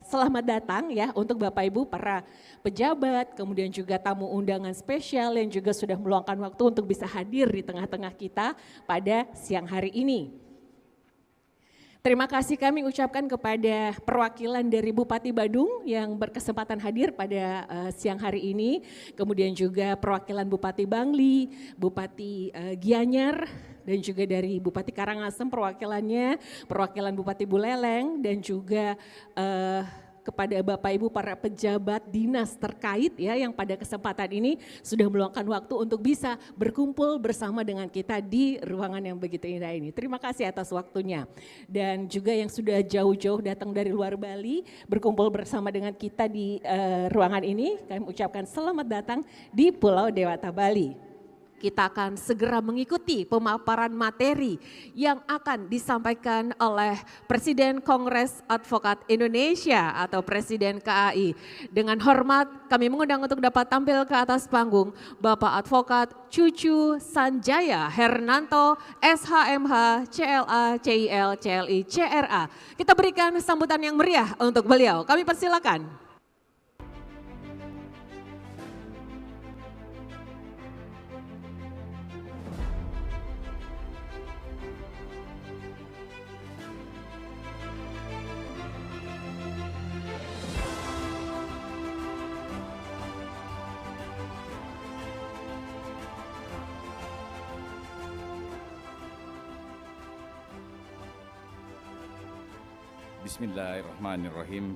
selamat datang ya untuk Bapak Ibu para pejabat, kemudian juga tamu undangan spesial yang juga sudah meluangkan waktu untuk bisa hadir di tengah-tengah kita pada siang hari ini. Terima kasih kami ucapkan kepada perwakilan dari Bupati Badung yang berkesempatan hadir pada siang hari ini, kemudian juga perwakilan Bupati Bangli, Bupati Gianyar, dan juga dari Bupati Karangasem perwakilan Bupati Buleleng, dan juga kepada Bapak Ibu para pejabat dinas terkait ya yang pada kesempatan ini sudah meluangkan waktu untuk bisa berkumpul bersama dengan kita di ruangan yang begitu indah ini. Terima kasih atas waktunya. Dan juga yang sudah jauh-jauh datang dari luar Bali berkumpul bersama dengan kita di ruangan ini, kami ucapkan selamat datang di Pulau Dewata Bali. Kita akan segera mengikuti pemaparan materi yang akan disampaikan oleh Presiden Kongres Advokat Indonesia atau Presiden KAI. Dengan hormat kami mengundang untuk dapat tampil ke atas panggung Bapak Advokat Cucu Sanjaya Hernanto, SHMH, CLA, CIL, CLI, CRA. Kita berikan sambutan yang meriah untuk beliau. Kami persilakan. Bismillahirrahmanirrahim.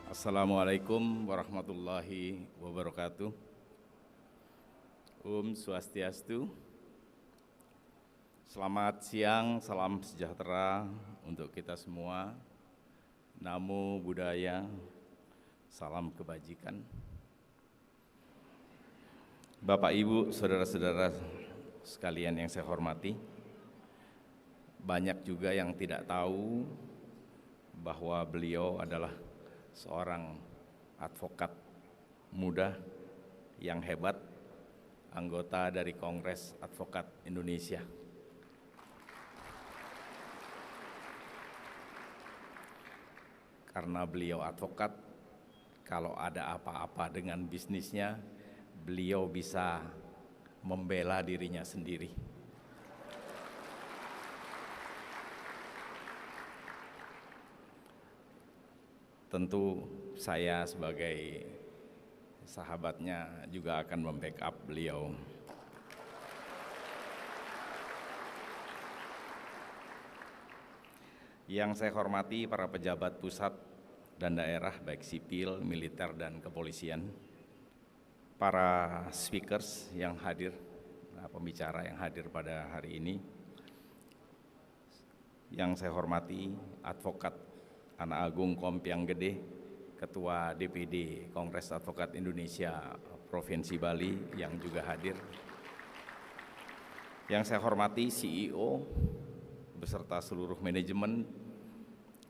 Assalamualaikum warahmatullahi wabarakatuh. Swastiastu. Selamat siang, salam sejahtera untuk kita semua. Namo Buddhaya, salam kebajikan. Bapak, Ibu, saudara-saudara sekalian yang saya hormati, banyak juga yang tidak tahu bahwa beliau adalah seorang advokat muda yang hebat, anggota dari Kongres Advokat Indonesia. Karena beliau advokat, kalau ada apa-apa dengan bisnisnya, beliau bisa membela dirinya sendiri. Tentu saya sebagai sahabatnya juga akan membackup beliau. Yang saya hormati para pejabat pusat dan daerah baik sipil, militer, dan kepolisian, para speakers yang hadir, pembicara yang hadir pada hari ini, yang saya hormati Advokat Anak Agung Kompiang Gede, Ketua DPD Kongres Advokat Indonesia Provinsi Bali yang juga hadir. Yang saya hormati CEO beserta seluruh manajemen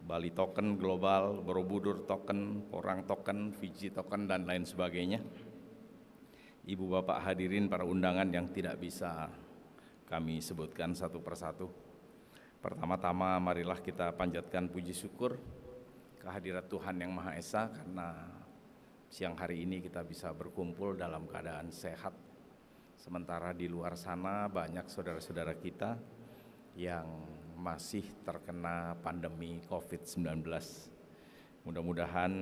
Bali Token Global, Borobudur Token, Porang Token, Fiji Token, dan lain sebagainya. Ibu bapak hadirin para undangan yang tidak bisa kami sebutkan satu persatu. Pertama-tama marilah kita panjatkan puji syukur kehadirat Tuhan Yang Maha Esa karena siang hari ini kita bisa berkumpul dalam keadaan sehat. Sementara di luar sana banyak saudara-saudara kita yang masih terkena pandemi COVID-19. Mudah-mudahan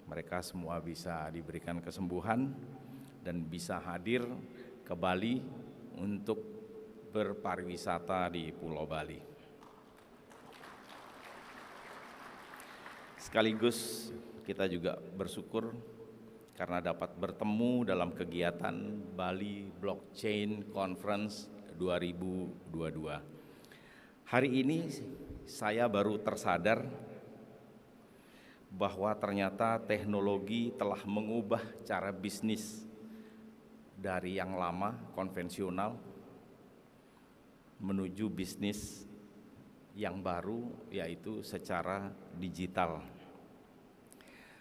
mereka semua bisa diberikan kesembuhan dan bisa hadir ke Bali untuk berpariwisata di Pulau Bali. Sekaligus kita juga bersyukur karena dapat bertemu dalam kegiatan Bali Blockchain Conference 2022. Hari ini saya baru tersadar bahwa ternyata teknologi telah mengubah cara bisnis dari yang lama, konvensional, menuju bisnis yang baru, yaitu secara digital.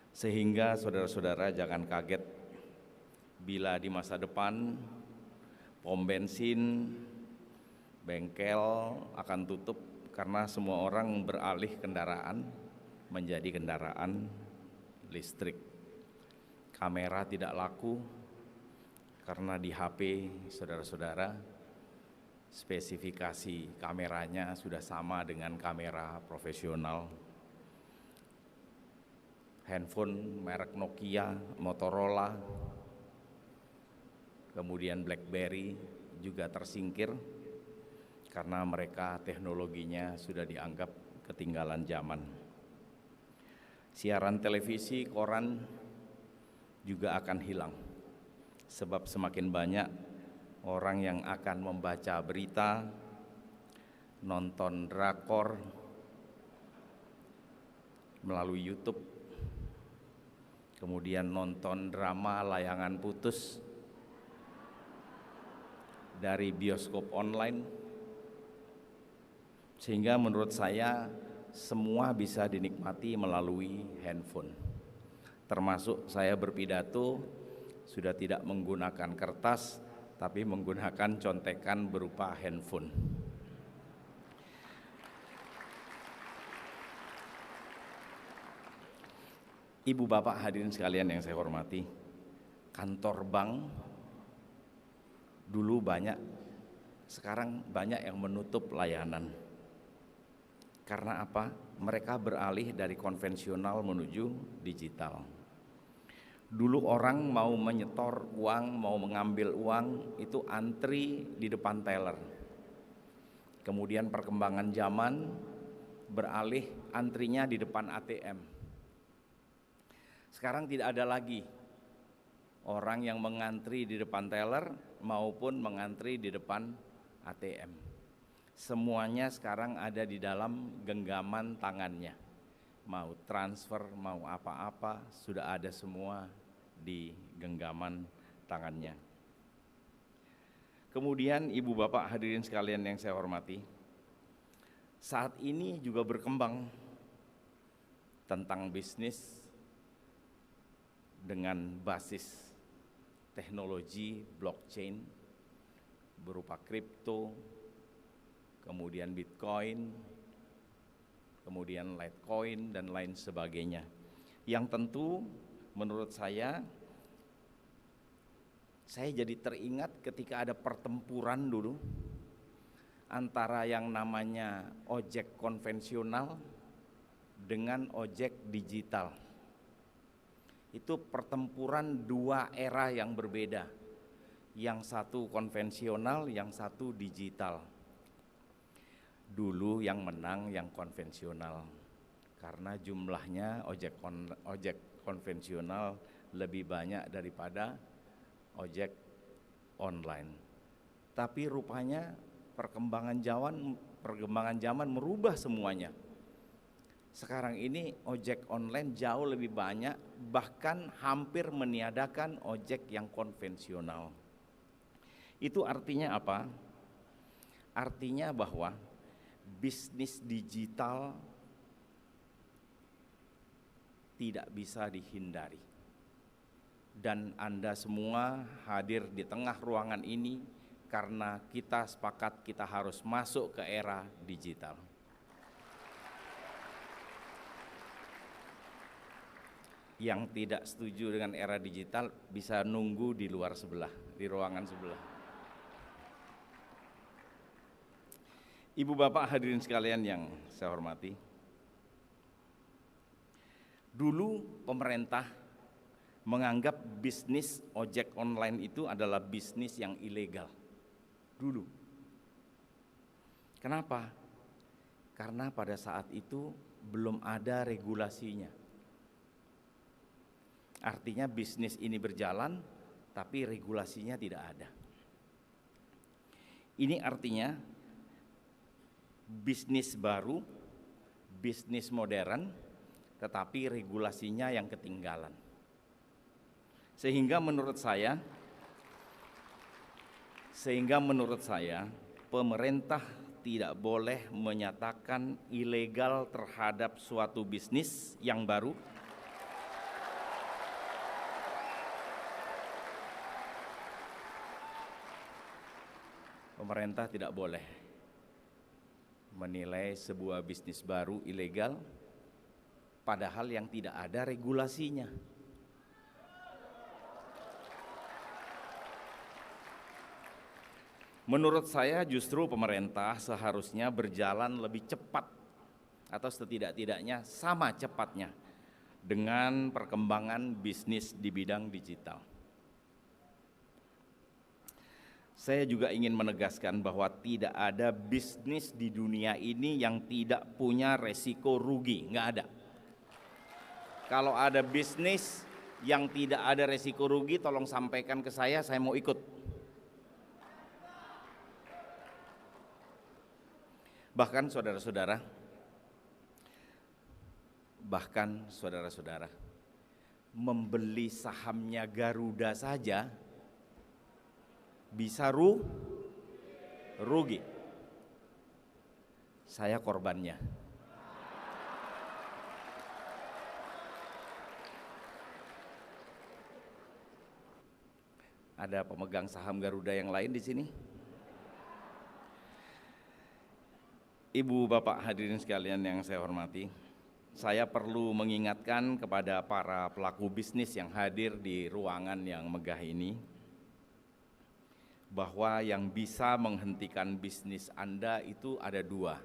Sehingga saudara-saudara jangan kaget bila di masa depan pom bensin, bengkel akan tutup karena semua orang beralih kendaraan menjadi kendaraan listrik. Kamera tidak laku karena di HP saudara-saudara spesifikasi kameranya sudah sama dengan kamera profesional. Handphone merek Nokia, Motorola, kemudian BlackBerry juga tersingkir karena mereka teknologinya sudah dianggap ketinggalan zaman. Siaran televisi, koran juga akan hilang sebab semakin banyak orang yang akan membaca berita, nonton drakor melalui YouTube, kemudian nonton drama layangan putus dari bioskop online, sehingga menurut saya semua bisa dinikmati melalui handphone. Termasuk saya berpidato sudah tidak menggunakan kertas, tapi menggunakan contekan berupa handphone. Ibu bapak hadirin sekalian yang saya hormati, kantor bank dulu banyak, sekarang banyak yang menutup layanan. Karena apa? Mereka beralih dari konvensional menuju digital. Dulu orang mau menyetor uang, mau mengambil uang, itu antri di depan teller. Kemudian perkembangan zaman beralih antrinya di depan ATM. Sekarang tidak ada lagi orang yang mengantri di depan teller maupun mengantri di depan ATM. Semuanya sekarang ada di dalam genggaman tangannya. Mau transfer, mau apa-apa, sudah ada semua di genggaman tangannya. Kemudian ibu bapak hadirin sekalian yang saya hormati, saat ini juga berkembang tentang bisnis dengan basis teknologi blockchain berupa kripto, kemudian Bitcoin, kemudian Litecoin dan lain sebagainya. Yang tentu menurut saya jadi teringat ketika ada pertempuran dulu antara yang namanya ojek konvensional dengan ojek digital. Itu pertempuran dua era yang berbeda. Yang satu konvensional, yang satu digital. Dulu yang menang yang konvensional karena jumlahnya ojek konvensional lebih banyak daripada ojek online. Tapi rupanya perkembangan zaman merubah semuanya. Sekarang ini ojek online jauh lebih banyak, bahkan hampir meniadakan ojek yang konvensional. Itu artinya apa? Artinya bahwa bisnis digital tidak bisa dihindari. Dan Anda semua hadir di tengah ruangan ini karena kita sepakat kita harus masuk ke era digital. Yang tidak setuju dengan era digital bisa nunggu di luar sebelah, di ruangan sebelah. Ibu bapak hadirin sekalian yang saya hormati, dulu pemerintah menganggap bisnis ojek online itu adalah bisnis yang ilegal. Dulu. Kenapa? Karena pada saat itu belum ada regulasinya. Artinya bisnis ini berjalan, tapi regulasinya tidak ada. Ini artinya bisnis baru, bisnis modern, tetapi regulasinya yang ketinggalan. Sehingga menurut saya, pemerintah tidak boleh menyatakan ilegal terhadap suatu bisnis yang baru. Pemerintah tidak boleh menilai sebuah bisnis baru ilegal padahal yang tidak ada regulasinya. Menurut saya justru pemerintah seharusnya berjalan lebih cepat atau setidak-tidaknya sama cepatnya dengan perkembangan bisnis di bidang digital. Saya juga ingin menegaskan bahwa tidak ada bisnis di dunia ini yang tidak punya resiko rugi, nggak ada. Kalau ada bisnis yang tidak ada resiko rugi, tolong sampaikan ke saya mau ikut. Bahkan saudara-saudara, membeli sahamnya Garuda saja bisa rugi. Saya korbannya. Ada pemegang saham Garuda yang lain di sini? Ibu, Bapak, hadirin sekalian yang saya hormati, saya perlu mengingatkan kepada para pelaku bisnis yang hadir di ruangan yang megah ini bahwa yang bisa menghentikan bisnis Anda itu ada dua.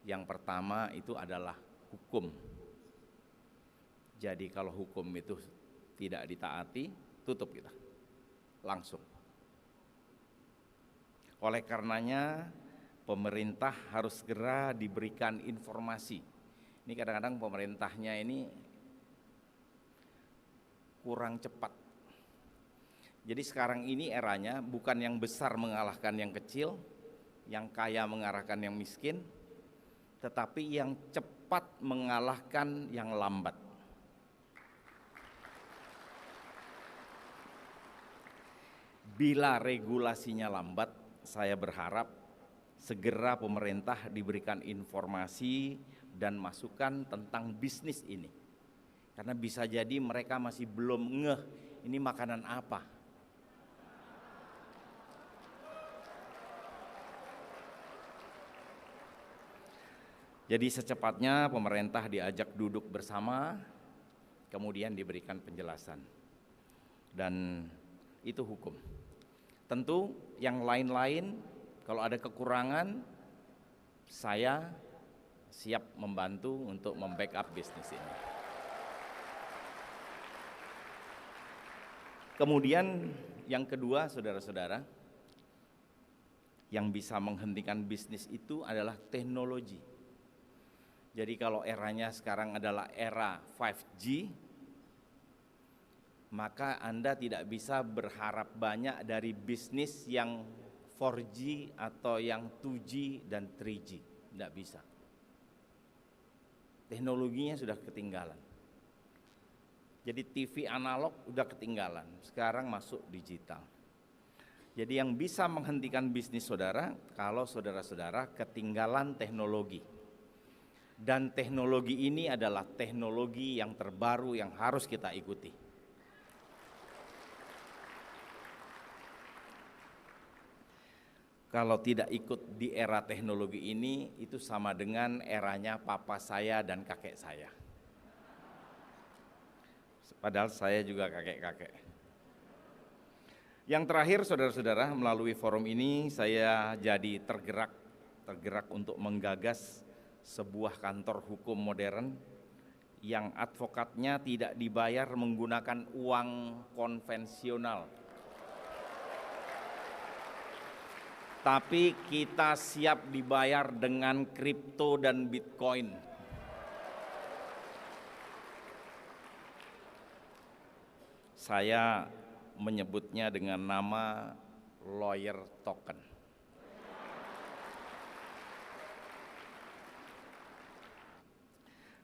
Yang pertama itu adalah hukum. Jadi kalau hukum itu tidak ditaati, tutup kita langsung. Oleh karenanya pemerintah harus segera diberikan informasi. Ini kadang-kadang pemerintahnya ini kurang cepat. Jadi sekarang ini eranya bukan yang besar mengalahkan yang kecil, yang kaya mengalahkan yang miskin, tetapi yang cepat mengalahkan yang lambat. Bila regulasinya lambat, saya berharap segera pemerintah diberikan informasi dan masukan tentang bisnis ini. Karena bisa jadi mereka masih belum ngeh ini makanan apa. Jadi secepatnya pemerintah diajak duduk bersama, kemudian diberikan penjelasan. Dan itu hukum. Tentu yang lain-lain kalau ada kekurangan, saya siap membantu untuk membackup bisnis ini. Kemudian yang kedua, saudara-saudara, yang bisa menghentikan bisnis itu adalah teknologi. Jadi kalau eranya sekarang adalah era 5G, maka Anda tidak bisa berharap banyak dari bisnis yang 4G atau yang 2G dan 3G, tidak bisa. Teknologinya sudah ketinggalan. Jadi TV analog sudah ketinggalan, sekarang masuk digital. Jadi yang bisa menghentikan bisnis saudara, kalau saudara-saudara ketinggalan teknologi. Dan teknologi ini adalah teknologi yang terbaru yang harus kita ikuti. Kalau tidak ikut di era teknologi ini, itu sama dengan eranya papa saya dan kakek saya. Padahal saya juga kakek-kakek. Yang terakhir, saudara-saudara, melalui forum ini saya jadi tergerak untuk menggagas sebuah kantor hukum modern yang advokatnya tidak dibayar menggunakan uang konvensional. Tapi kita siap dibayar dengan kripto dan Bitcoin. Saya menyebutnya dengan nama lawyer token.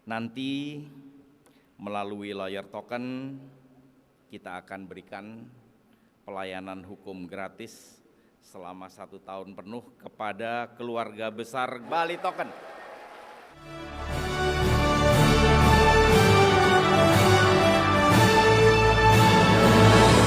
Nanti melalui lawyer token kita akan berikan pelayanan hukum gratis selama 1 tahun penuh kepada keluarga besar Bali Token.